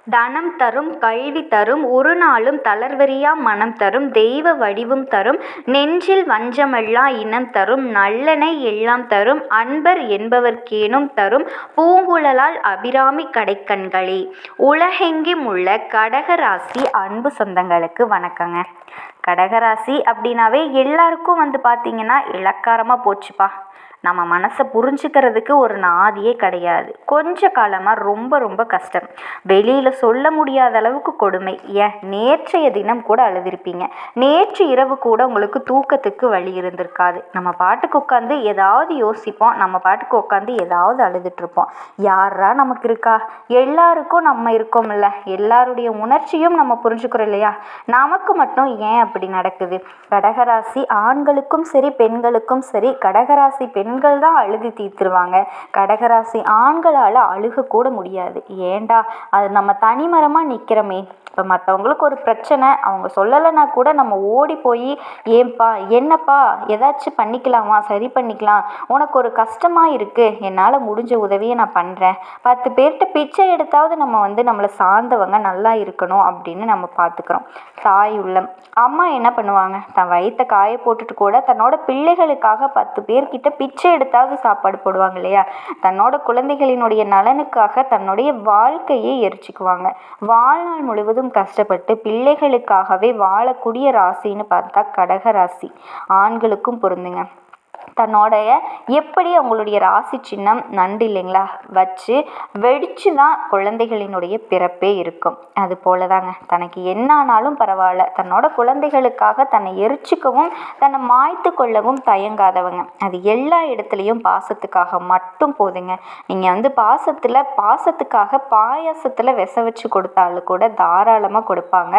தனம் தரும், கல்வி தரும், ஒரு நாளும் தளர்வறியா மனம் தரும், தெய்வ வடிவும் தரும், நெஞ்சில் வஞ்சமல்லா இனம் தரும், நல்லனை எல்லாம் தரும், அன்பர் என்பவர்க்கேனும் தரும், பூங்குழலாள் அபிராமி கடைக்கண்களே. உலகெங்கும் உள்ள கடகராசி அன்பு சொந்தங்களுக்கு வணக்கங்க. கடகராசி அப்படின்னாவே எல்லாருக்கும் பார்த்தீங்கன்னா இளக்காரமாக போச்சுப்பா. நம்ம மனசை புரிஞ்சுக்கிறதுக்கு ஒரு நாதியே கிடையாது. கொஞ்ச காலமாக ரொம்ப ரொம்ப கஷ்டம். வெளியில் சொல்ல முடியாத அளவுக்கு கொடுமை. நேற்றைய தினம் கூட அழுதுருப்பீங்க. நேற்று இரவு கூட உங்களுக்கு தூக்கத்துக்கு வழி இருந்திருக்காது. நம்ம பாட்டுக்கு உட்காந்து ஏதாவது யோசிப்போம், நம்ம பாட்டுக்கு உட்காந்து ஏதாவது அழுதுட்ருப்போம். யாரா நமக்கு இருக்கா? எல்லாருக்கும் நம்ம இருக்கோம்ல. எல்லாருடைய உணர்ச்சியும் நம்ம புரிஞ்சுக்கிறோம் இல்லையா? நமக்கு மட்டும் ஏன் அப்படி நடக்குது? கடகராசி ஆண்களுக்கும் சரி பெண்களுக்கும் சரி, கடகராசி பெண்கள் தான் அழுது தீர்த்துருவாங்க. கடகராசி ஆண்களால் அழுக கூட முடியாது. ஏண்டா, அது நம்ம தனிமரமாக நிற்கிறோமே. இப்போ மற்றவங்களுக்கு ஒரு பிரச்சனை, அவங்க சொல்லலைன்னா கூட நம்ம ஓடி போய் ஏன்பா என்னப்பா ஏதாச்சும் பண்ணிக்கலாமா, சரி பண்ணிக்கலாம், உனக்கு ஒரு கஷ்டமாக இருக்குது, என்னால் முடிஞ்ச உதவியை நான் பண்ணுறேன், 10 பேர்கிட்ட பிச்சை எடுத்தாவது நம்ம நம்மளை சார்ந்தவங்க நல்லா இருக்கணும் அப்படின்னு நம்ம பார்த்துக்கிறோம். தாய் உள்ளம். அம்மா என்ன பண்ணுவாங்க? தன் வயிற்றை காய போட்டுட்டு கூட தன்னோட பிள்ளைகளுக்காக 10 பேர்கிட்ட பிச்சை எடுத்தாவது சாப்பாடு போடுவாங்க இல்லையா? தன்னோட குழந்தைகளினுடைய நலனுக்காக தன்னுடைய வாழ்க்கையை எரிச்சுக்குவாங்க. வாழ்நாள் முழுவதும் கஷ்டப்பட்டு பிள்ளைகளுக்காகவே வாழக்கூடிய ராசின்னு பார்த்தா கடகராசி. ஆண்களுக்கும் பொருந்துங்க. தன்னோடைய எப்படி அவங்களுடைய ராசி சின்னம் நண்டு இல்லைங்களா வச்சு வெடிச்சு தான் குழந்தைகளினுடைய பிறப்பே இருக்கும். அது போல தாங்க, தனக்கு என்ன ஆனாலும் பரவாயில்ல, தன்னோட குழந்தைகளுக்காக தன்னை எரிச்சிக்கவும் தன்னை மாய்த்து கொள்ளவும் தயங்காதவங்க. அது எல்லா இடத்துலையும் பாசத்துக்காக மட்டும் போதுங்க. நீங்கள் பாசத்துக்காக பாயாசத்தில் விச வச்சு கொடுத்தாலும் கூட தாராளமாக கொடுப்பாங்க.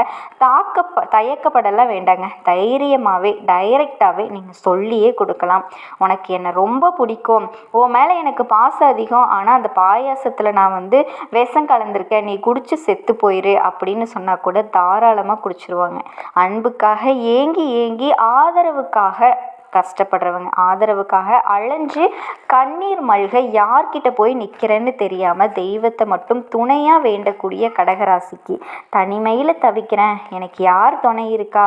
தயக்கப்படலாம் வேண்டாங்க. தைரியமாகவே டைரெக்டாகவே நீங்கள் சொல்லியே கொடுக்கலாம். உனக்கு என்னை ரொம்ப பிடிக்கும், உன் மேலே எனக்கு பாசம் அதிகம், ஆனால் அந்த பாயாசத்தில் நான் விஷம் கலந்துருக்கேன், நீ குடிச்சு செத்து போயிரு அப்படின்னு சொன்னால் கூட தாராளமாக குடிச்சிருவாங்க. அன்புக்காக ஏங்கி ஏங்கி ஆதரவுக்காக கஷ்டப்படுறவங்க, ஆதரவுக்காக அலைஞ்சு கண்ணீர் மல்க யார்கிட்ட போய் நிற்கிறேன்னு தெரியாமல் தெய்வத்தை மட்டும் துணையாக வேண்டக்கூடிய கடகராசிக்கு, தனிமையில் தவிக்கிறேன், எனக்கு யார் துணை இருக்கா,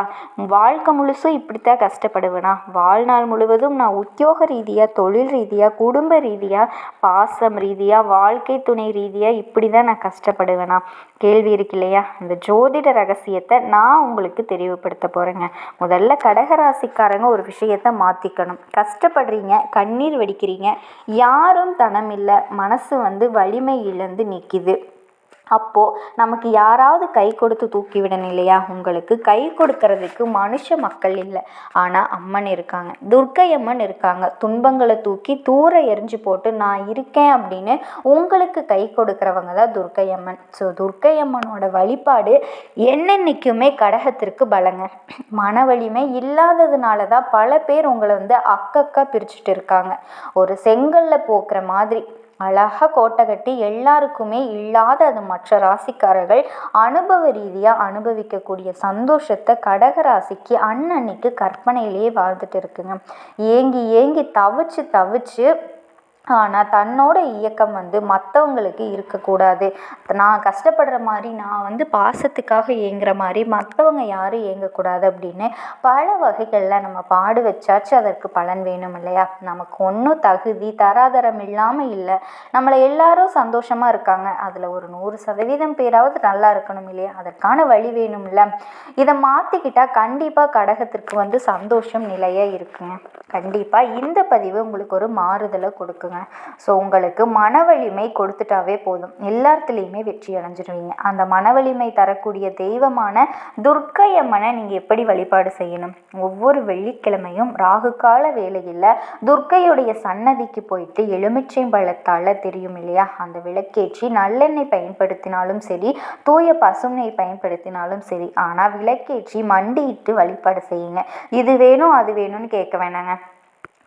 வாழ்க்கை முழுசும் இப்படித்தான் கஷ்டப்படுவேனா, வாழ்நாள் முழுவதும் நான் உத்தியோக ரீதியாக, தொழில் ரீதியாக, குடும்ப ரீதியாக, பாசம் ரீதியாக, வாழ்க்கை துணை ரீதியாக இப்படி தான் நான் கஷ்டப்படுவேனா? கேள்வி இருக்கு இல்லையா? இந்த ஜோதிட ரகசியத்தை நான் உங்களுக்கு தெளிவுபடுத்த போகிறேங்க. முதல்ல கடகராசிக்காரங்க ஒரு விஷயத்தை மாற்றிக்கணும். கஷ்டப்படுறீங்க, கண்ணீர் வடிக்கிறீங்க, யாரும் தனம் இல்லை, மனசு வலிமை இழந்து நிற்கிது. அப்போது நமக்கு யாராவது கை கொடுத்து தூக்கி விடணும் இல்லையா? உங்களுக்கு கை கொடுக்கறதுக்கு மனுஷ மக்கள் இல்லை, ஆனால் அம்மன் இருக்காங்க, துர்க்கை அம்மன் இருக்காங்க. துன்பங்களை தூக்கி தூர எரிஞ்சு போட்டு நான் இருக்கேன் அப்படின்னு உங்களுக்கு கை கொடுக்குறவங்க தான் துர்க்கை அம்மன். ஸோ துர்க்கை அம்மனோட வழிபாடு என்னென்னைக்குமே கடகத்திற்கு பலங்க. மன வலிமை இல்லாததுனால தான் பல பேர் உங்களை அக்கக்கா பிரிச்சுட்டு இருக்காங்க. ஒரு செங்கல்ல போக்குற மாதிரி அழகாக கோட்டை கட்டி எல்லாருக்குமே இல்லாத அது மற்ற ராசிக்காரர்கள் அனுபவ ரீதியாக அனுபவிக்கக்கூடிய சந்தோஷத்தை கடகராசிக்கு அன்னன்னைக்கு கற்பனையிலேயே வாழ்ந்துட்டு இருக்குங்க. ஏங்கி ஏங்கி தவிச்சு ஆனால் தன்னோட இயக்கம் மற்றவங்களுக்கு இருக்கக்கூடாது. நான் கஷ்டப்படுற மாதிரி, நான் பாசத்துக்காக ஏங்குற மாதிரி மற்றவங்க யாரும் ஏங்கக்கூடாது அப்படின்னு பல வகைகளில் நம்ம பாடு வச்சாச்சு அதற்கு பலன் வேணும் இல்லையா? நமக்கு ஒன்றும் தகுதி தராதரம் இல்லாமல் இல்லை, நம்மளை எல்லாரும் சந்தோஷமாக இருக்காங்க, அதில் ஒரு 100% பேராவது நல்லா இருக்கணும் இல்லையா? அதற்கான வழி வேணும் இல்லை? இதை மாற்றிக்கிட்டால் கண்டிப்பாக கடகத்திற்கு சந்தோஷம் நிலையாக இருக்குங்க. கண்டிப்பாக இந்த பதிவு உங்களுக்கு ஒரு மாறுதலை கொடுக்குங்க. ஸோ உங்களுக்கு மன வலிமை கொடுத்துட்டாவே போதும், எல்லாத்துலேயுமே வெற்றி அடைஞ்சிடுவீங்க. அந்த மன வலிமை தரக்கூடிய தெய்வமான துர்க்கை அம்மனை நீங்கள் எப்படி வழிபாடு செய்யணும்? ஒவ்வொரு வெள்ளிக்கிழமையும் ராகு கால வேளையில் துர்க்கையுடைய சன்னதிக்கு போயிட்டு எலுமிச்சை பழத்தால் தெரியும் இல்லையா, அந்த விளக்கேற்றி நல்லெண்ணெய் பயன்படுத்தினாலும் சரி, தூய பசுநெய் பயன்படுத்தினாலும் சரி, ஆனால் விளக்கேற்றி மண்டியிட்டு வழிபாடு செய்யுங்க. இது வேணும் அது வேணும்னு கேட்க வேணாங்க.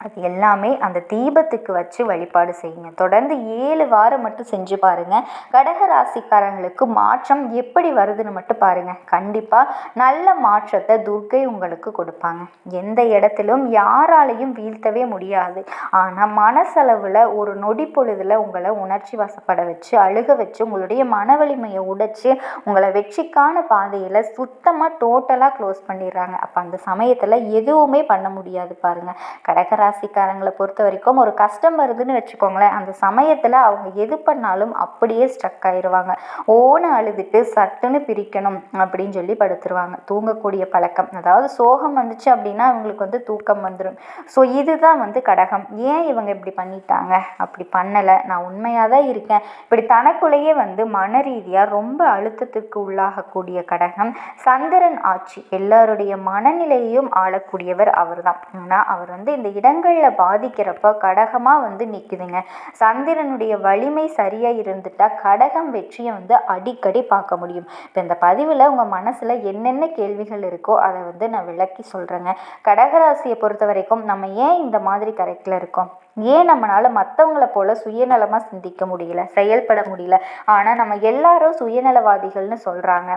அது எல்லாமே அந்த தீபத்துக்கு வச்சு வழிபாடு செய்யுங்க. தொடர்ந்து 7 வாரம் மட்டும் செஞ்சு பாருங்கள். கடக ராசிக்காரங்களுக்கு மாற்றம் எப்படி வருதுன்னு மட்டும் பாருங்கள். கண்டிப்பாக நல்ல மாற்றத்தை துர்க்கை உங்களுக்கு கொடுப்பாங்க. எந்த இடத்திலும் யாராலையும் வீழ்த்தவே முடியாது. ஆனால் மனசளவில் ஒரு நொடி பொழுதில் உங்களை உணர்ச்சி வசப்பட வச்சு அழுக வச்சு உங்களுடைய மன வலிமையை உடைச்சி உங்களை வெற்றிக்கான பாதையில் சுத்தமாக டோட்டலாக க்ளோஸ் பண்ணிடுறாங்க. அப்போ அந்த சமயத்தில் எதுவுமே பண்ண முடியாது பாருங்கள். கடகராசிக்காரங்களை பொறுத்த வரைக்கும் ஒரு கஷ்டம் வருதுன்னு வச்சுக்கோங்களேன், அந்த சமயத்தில் அவங்க எது பண்ணாலும் அப்படியே ஸ்ட்ரக் ஆயிடுவாங்க. ஓன்னு அழுதுட்டு சட்டுன்னு பிரிக்கணும் அப்படின்னு சொல்லி படுத்துருவாங்க. தூங்கக்கூடிய பழக்கம், அதாவது சோகம் வந்துச்சு அப்படின்னா இவங்களுக்கு தூக்கம் வந்துடும். ஸோ இதுதான் கடகம். ஏன் இவங்க இப்படி பண்ணிட்டாங்க? அப்படி பண்ணலை, நான் உண்மையாக தான் இருக்கேன். இப்படி தனக்குள்ளேயே மன ரீதியாக ரொம்ப அழுத்தத்துக்கு உள்ளாகக்கூடிய கடகம். சந்திரன் ஆட்சி, எல்லாருடைய மனநிலையையும் ஆளக்கூடியவர் அவர் தான். ஆனால் அவர் இந்த இடங்களில் பாதிக்கிறப்ப கடகமாக நிற்குதுங்க. சந்திரனுடைய வலிமை சரியாக இருந்துட்டால் கடகம் வெற்றியை அடிக்கடி பார்க்க முடியும். இப்போ இந்த பதிவில் உங்கள் மனசில் என்னென்ன கேள்விகள் இருக்கோ அதை நான் விளக்கி சொல்கிறேங்க. கடகராசியை பொறுத்த வரைக்கும் நம்ம ஏன் இந்த மாதிரி கரெக்டில் இருக்கோம்? ஏன் நம்மளால் மற்றவங்கள போல சுயநலமாக சிந்திக்க முடியல, செயல்பட முடியல? ஆனால் நம்ம எல்லாரும் சுயநலவாதிகள்னு சொல்கிறாங்க,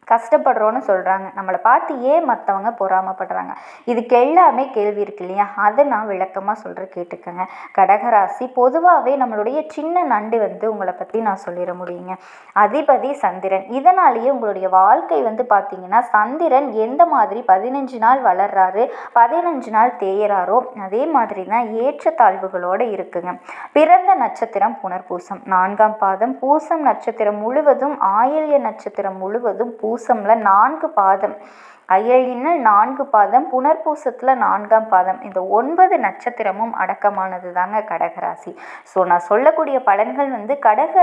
கஷ்டப்படுறோன்னு சொல்கிறாங்க. நம்மளை பார்த்து ஏன் மற்றவங்க பொறாமப்படுறாங்க? இதுக்கு எல்லாமே கேள்வி இருக்கு இல்லையா? அதை நான் விளக்கமாக சொல்கிறேன், கேட்டுக்கோங்க. கடகராசி பொதுவாகவே நம்மளுடைய சின்ன நண்டு உங்களை பற்றி நான் சொல்லிட முடியுங்க. அதிபதி சந்திரன். இதனாலேயே உங்களுடைய வாழ்க்கை பார்த்தீங்கன்னா சந்திரன் எந்த மாதிரி 15 நாள் வளர்றாரு, 15 நாள் தேயறாரோ அதே மாதிரி தான் ஏற்றத்தாழ்வுகளோடு இருக்குங்க. பிறந்த நட்சத்திரம் புனர்பூசம் 4ஆம் பாதம், பூசம் நட்சத்திரம் முழுவதும், ஆயில்ய நட்சத்திரம் முழுவதும், பூசம்ல 4 பாதம், அயலினல் 4 பாதம், புனர்பூசத்தில் 4ஆம் பாதம், இந்த 9 நட்சத்திரமும் அடக்கமானது தாங்க கடகராசி. ஸோ நான் சொல்லக்கூடிய பலன்கள் கடக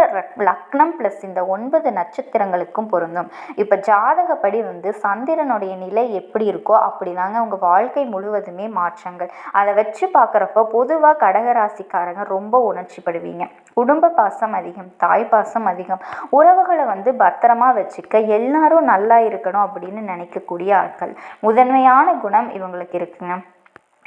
லக்னம் ப்ளஸ் இந்த 9 நட்சத்திரங்களுக்கும் பொருந்தும். இப்போ ஜாதகப்படி சந்திரனுடைய நிலை எப்படி இருக்கோ அப்படி தாங்க உங்கள் வாழ்க்கை முழுவதுமே மாற்றங்கள். அதை வச்சு பார்க்குறப்போ பொதுவாக கடகராசிக்காரங்க ரொம்ப உணர்ச்சிப்படுவீங்க. குடும்ப பாசம் அதிகம், தாய் பாசம் அதிகம், உறவுகளை பத்திரமா வச்சுக்க எல்லாரும் நல்லா இருக்கணும் அப்படின்னு நினைக்கக்கூடிய ஆட்கள். முதன்மையான குணம் இவங்களுக்கு இருக்குங்க.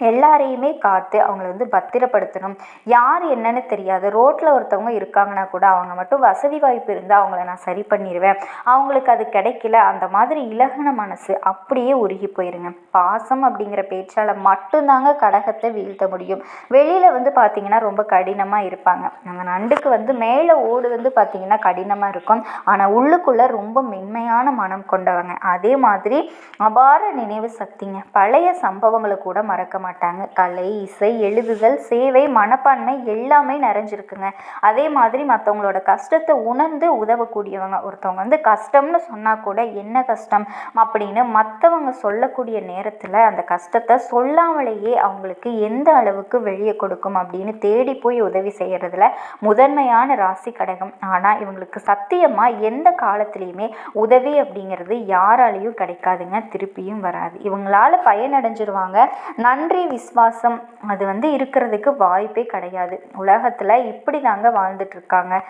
எல்லாரையுமே காத்து அவங்கள பத்திரப்படுத்தணும். யார் என்னன்னு தெரியாது. ரோட்டில் ஒருத்தவங்க இருக்காங்கன்னா கூட அவங்க மட்டும் வசதி வாய்ப்பு இருந்தால் அவங்கள நான் சரி பண்ணிடுவேன், அவங்களுக்கு அது கிடைக்கல, அந்த மாதிரி இலகுன மனசு அப்படியே உருகி போயிருங்க. பாசம் அப்படிங்கிற பேச்சால் மட்டும்தாங்க கடகத்தை வீழ்த்த முடியும். வெளியில் பார்த்தீங்கன்னா ரொம்ப கடினமாக இருப்பாங்க. அந்த நண்டுக்கு மேலே ஓடு பார்த்தீங்கன்னா கடினமாக இருக்கும், ஆனால் உள்ளுக்குள்ளே ரொம்ப மென்மையான மனம் கொண்டவங்க. அதே மாதிரி அபார நினைவு சக்திங்க. பழைய சம்பவங்களை கூட மறக்க மாட்டாங்க. கலை, இசை, எழுதுதல், சேவை, மனப்பான்மை எல்லாமே நிறைஞ்சிருக்குங்க. அதே மாதிரி மற்றவங்களோட கஷ்டத்தை உணர்ந்து உதவக்கூடியவங்க. ஒருத்தவங்க கஷ்டம்னு சொன்னால் கூட என்ன கஷ்டம் அப்படின்னு மற்றவங்க சொல்லக்கூடிய நேரத்தில் அந்த கஷ்டத்தை சொல்லாமலேயே அவங்களுக்கு எந்த அளவுக்கு வெளியே கொடுக்கும் அப்படின்னு தேடி போய் உதவி செய்கிறதுல முதன்மையான ராசி கடகம். ஆனால் இவங்களுக்கு சத்தியமாக எந்த காலத்துலேயுமே உதவி அப்படிங்கிறது யாராலையும் கிடைக்காதுங்க, திருப்பியும் வராது. இவங்களால பயனடைஞ்சிருவாங்க. நன்றி விசுவாசம் அது இருக்கிறதுக்கு வாய்ப்பே கிடையாது. உலகத்தில் இப்படி தாங்க வாழ்ந்துட்டு இருக்காங்க.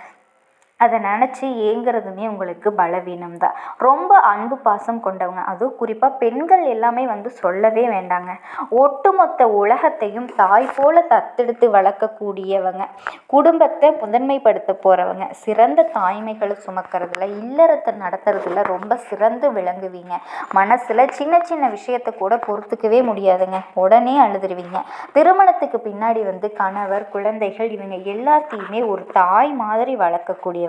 அதை நினச்சி ஏங்கிறதுமே உங்களுக்கு பலவீனம் தான். ரொம்ப அன்பு பாசம் கொண்டவங்க, அதுவும் குறிப்பாக பெண்கள் எல்லாமே சொல்லவே வேண்டாங்க. ஒட்டுமொத்த உலகத்தையும் தாய் போல தத்தெடுத்து வளர்க்கக்கூடியவங்க, குடும்பத்தை முதன்மைப்படுத்த போகிறவங்க, சிறந்த தாய்மைகளை சுமக்கிறதுல, இல்லறத்தை நடத்துறதுல ரொம்ப சிறந்து விளங்குவீங்க. மனசில் சின்ன சின்ன விஷயத்தை கூட பொறுத்துக்கவே முடியாதுங்க, உடனே அழுதுருவீங்க. திருமணத்துக்கு பின்னாடி கணவர், குழந்தைகள் இவங்க எல்லாத்தையுமே ஒரு தாய் மாதிரி வளர்க்கக்கூடிய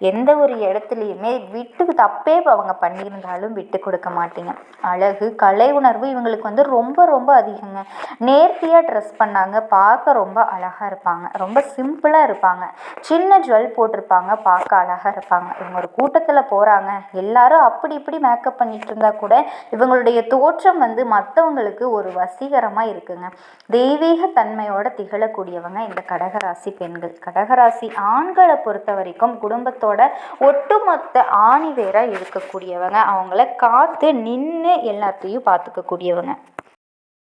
எந்த ஒரு இடத்துலையுமே விட்டு தப்பே அவங்க பண்ணியிருந்தாலும் விட்டு கொடுக்க மாட்டீங்க. அழகு, கலை உணர்வு இவங்களுக்கு ரொம்ப ரொம்ப அதிகங்க. நேர்த்தியாக ட்ரெஸ் பண்ணாங்க, பார்க்க ரொம்ப அழகாக இருப்பாங்க. ரொம்ப சிம்பிளாக இருப்பாங்க. சின்ன ஜுவல் போட்டிருப்பாங்க, பார்க்க அழகாக இருப்பாங்க. இவங்க ஒரு கூட்டத்தில் போகிறாங்க, எல்லாரும் அப்படி இப்படி மேக்கப் பண்ணிட்டு இருந்தா கூட இவங்களுடைய தோற்றம் மற்றவங்களுக்கு ஒரு வசீகரமாக இருக்குங்க. தெய்வீக தன்மையோட திகழக்கூடியவங்க இந்த கடகராசி பெண்கள். கடகராசி ஆண்களை பொறுத்த வரைக்கும் குடும்பத்தோட ஒட்டுமொத்த ஆணிவேராக இருக்கக்கூடியவங்க. அவங்கள காத்து நின்று எல்லாத்தையும் பார்த்துக்கக்கூடியவங்க.